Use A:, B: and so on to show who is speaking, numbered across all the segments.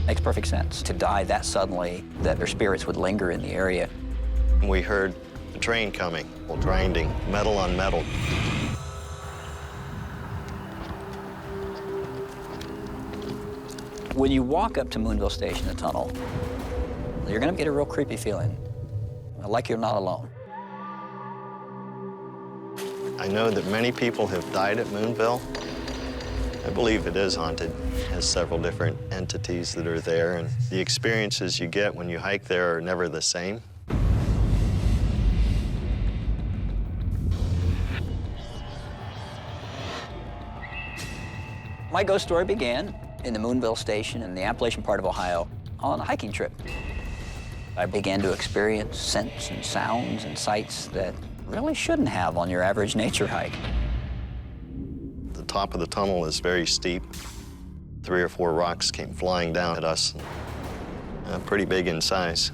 A: Makes perfect sense to die that suddenly, that their spirits would linger in the area.
B: We heard the train coming, grinding metal on metal.
A: When you walk up to Moonville Station, the tunnel, you're gonna get a real creepy feeling, like you're not alone.
B: I know that many people have died at Moonville. I believe it is haunted. It has several different entities that are there, and the experiences you get when you hike there are never the same.
A: My ghost story began in the Moonville Station in the Appalachian part of Ohio on a hiking trip. I began to experience scents and sounds and sights that really shouldn't have on your average nature hike.
B: The top of the tunnel is very steep. 3 or 4 rocks came flying down at us, pretty big in size.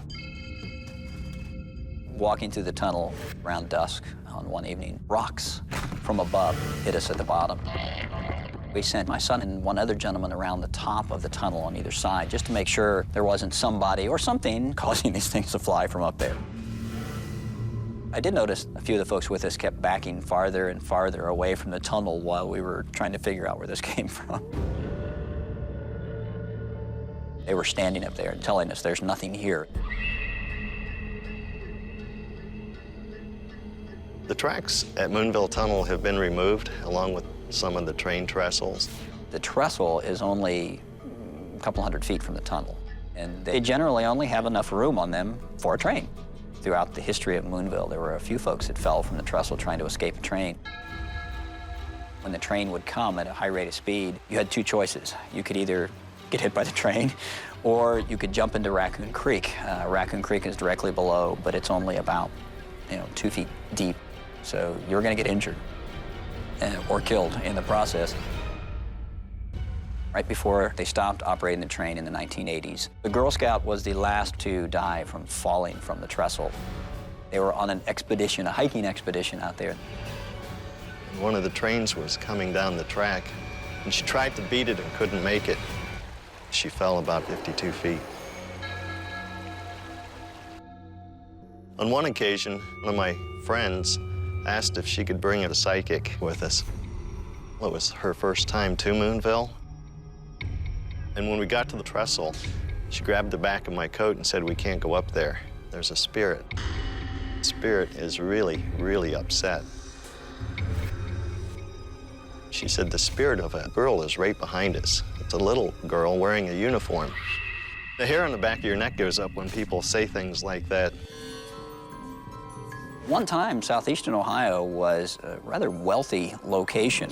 A: Walking through the tunnel around dusk on one evening, rocks from above hit us at the bottom. We sent my son and one other gentleman around the top of the tunnel on either side just to make sure there wasn't somebody or something causing these things to fly from up there. I did notice a few of the folks with us kept backing farther and farther away from the tunnel while we were trying to figure out where this came from. They were standing up there and telling us there's nothing here.
B: The tracks at Moonville Tunnel have been removed, along with some of the train trestles.
A: The trestle is only a couple hundred feet from the tunnel, and they generally only have enough room on them for a train. Throughout the history of Moonville, there were a few folks that fell from the trestle trying to escape a train. When the train would come at a high rate of speed, you had 2 choices. You could either get hit by the train, or you could jump into Raccoon Creek. Raccoon Creek is directly below, but it's only about 2 feet deep, so you're gonna get injured or killed in the process. Right before they stopped operating the train in the 1980s, the Girl Scout was the last to die from falling from the trestle. They were on an expedition, a hiking expedition out there.
B: One of the trains was coming down the track, and she tried to beat it and couldn't make it. She fell about 52 feet. On one occasion, one of my friends asked if she could bring a psychic with us. Well, it was her first time to Moonville. And when we got to the trestle, she grabbed the back of my coat and said, "We can't go up there. There's a spirit." The spirit is really, really upset. She said, "The spirit of a girl is right behind us. It's a little girl wearing a uniform." The hair on the back of your neck goes up when people say things like that.
A: One time, southeastern Ohio was a rather wealthy location.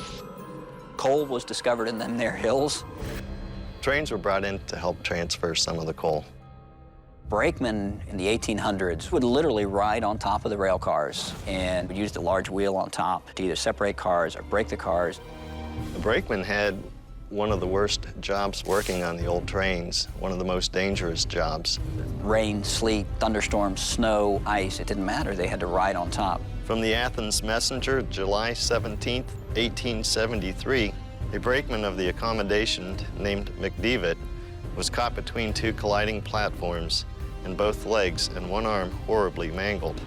A: Coal was discovered in them there hills.
B: Trains were brought in to help transfer some of the coal.
A: Brakemen in the 1800s would literally ride on top of the rail cars and would use the large wheel on top to either separate cars or brake the cars.
B: The brakeman had one of the worst jobs working on the old trains, one of the most dangerous jobs.
A: Rain, sleet, thunderstorms, snow, ice, it didn't matter. They had to ride on top.
B: From the Athens Messenger, July 17th, 1873, a brakeman of the accommodation named McDevitt was caught between 2 colliding platforms, and both legs and one arm horribly mangled.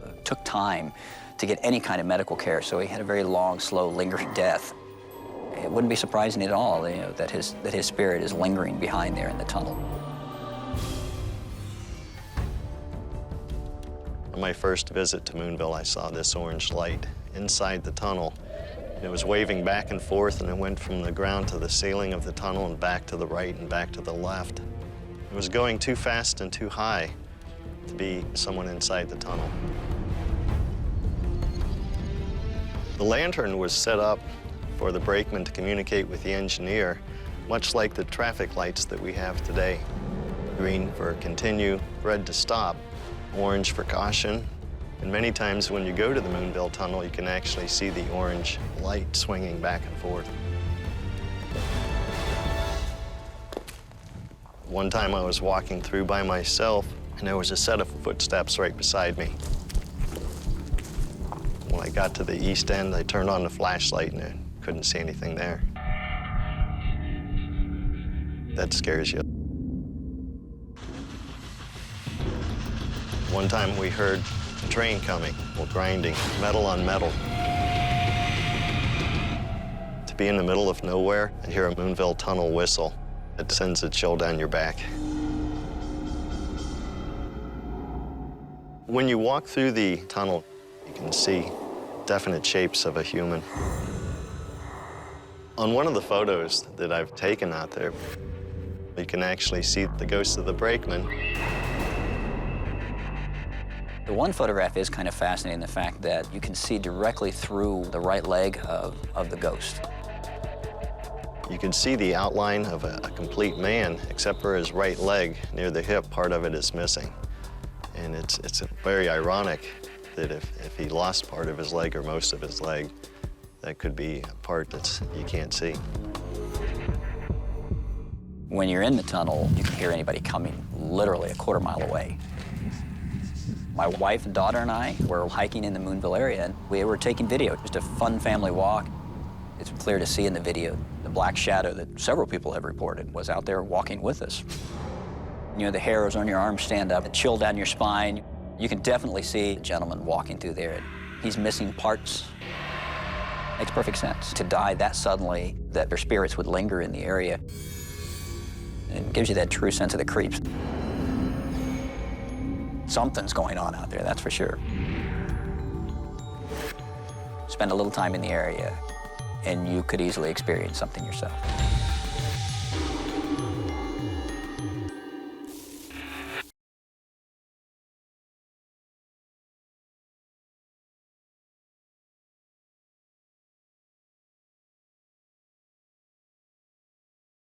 A: It took time to get any kind of medical care, so he had a very long, slow, lingering death. It wouldn't be surprising at all, that his spirit is lingering behind there in the tunnel.
B: On my first visit to Moonville, I saw this orange light inside the tunnel. It was waving back and forth, and it went from the ground to the ceiling of the tunnel and back to the right and back to the left. It was going too fast and too high to be someone inside the tunnel. The lantern was set up for the brakeman to communicate with the engineer, much like the traffic lights that we have today. Green for continue, red to stop, orange for caution. And many times when you go to the Moonville Tunnel, you can actually see the orange light swinging back and forth. One time I was walking through by myself, and there was a set of footsteps right beside me. When I got to the east end, I turned on the flashlight, and couldn't see anything there. That scares you. One time we heard a train coming, well, grinding, metal on metal. To be in the middle of nowhere and hear a Moonville tunnel whistle, it sends a chill down your back. When you walk through the tunnel, you can see definite shapes of a human. On one of the photos that I've taken out there, you can actually see the ghost of the brakeman.
A: The one photograph is kind of fascinating, the fact that you can see directly through the right leg of the ghost.
B: You can see the outline of a complete man, except for his right leg near the hip. Part of it is missing. And it's very ironic that if he lost part of his leg or most of his leg, that could be a part that you can't see.
A: When you're in the tunnel, you can hear anybody coming literally a quarter mile away. My wife and daughter and I were hiking in the Moonville area, and we were taking video, just a fun family walk. It's clear to see in the video the black shadow that several people have reported was out there walking with us. You know, the hairs on your arms stand up, a chill down your spine. You can definitely see a gentleman walking through there. He's missing parts. Makes perfect sense to die that suddenly, that their spirits would linger in the area. It gives you that true sense of the creeps. Something's going on out there, that's for sure. Spend a little time in the area, and you could easily experience something yourself.